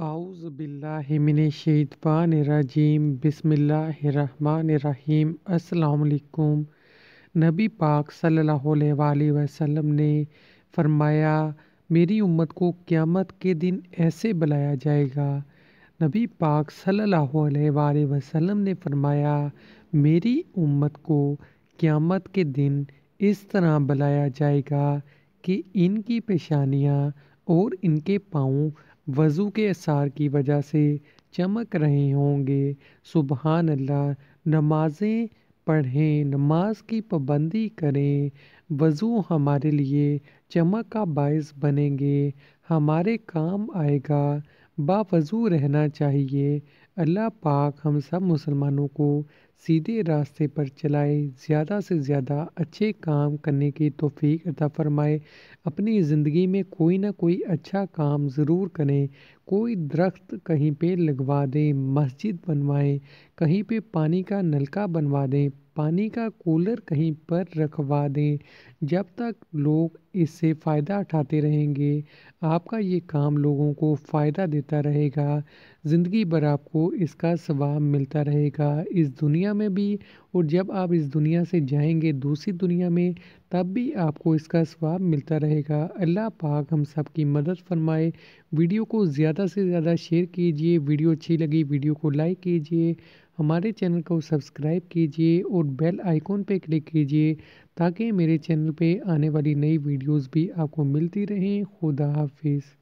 اعوذ باللہ من الشیطان الرجیم بسم اللہ الرحمن الرحیم۔ السلام علیکم۔ نبی پاک صلی اللہ علیہ وآلہ وسلم نے فرمایا، میری امت کو قیامت کے دن ایسے بلایا جائے گا۔ نبی پاک صلی اللہ علیہ وآلہ وسلم نے فرمایا، میری امت کو قیامت کے دن اس طرح بلایا جائے گا کہ ان کی پیشانیاں اور ان کے پاؤں وضو کے اثار کی وجہ سے چمک رہے ہوں گے۔ سبحان اللہ۔ نمازیں پڑھیں، نماز کی پابندی کریں، وضو ہمارے لیے چمک کا باعث بنیں گے، ہمارے کام آئے گا۔ باوضو رہنا چاہیے۔ اللہ پاک ہم سب مسلمانوں کو سیدھے راستے پر چلائے، زیادہ سے زیادہ اچھے کام کرنے کی توفیق عطا فرمائے۔ اپنی زندگی میں کوئی نہ کوئی اچھا کام ضرور کریں۔ کوئی درخت کہیں پہ لگوا دیں، مسجد بنوائیں، کہیں پہ پانی کا نلکا بنوا دیں، پانی کا کولر کہیں پر رکھوا دیں۔ جب تک لوگ اس سے فائدہ اٹھاتے رہیں گے، آپ کا یہ کام لوگوں کو فائدہ دیتا رہے گا، زندگی بھر آپ کو اس کا ثواب ملتا رہے گا، اس دنیا میں بھی، اور جب آپ اس دنیا سے جائیں گے دوسری دنیا میں تب بھی آپ کو اس کا ثواب ملتا رہے گا۔ اللہ پاک ہم سب کی مدد فرمائے۔ ویڈیو کو زیادہ سے زیادہ شیئر کیجئے، ویڈیو اچھی لگی ویڈیو کو لائک کیجئے، ہمارے چینل کو سبسکرائب کیجئے اور بیل آئیکن پہ کلک کیجئے تاکہ میرے چینل پہ آنے والی نئی ویڈیوز بھی آپ کو ملتی رہیں۔ خدا حافظ۔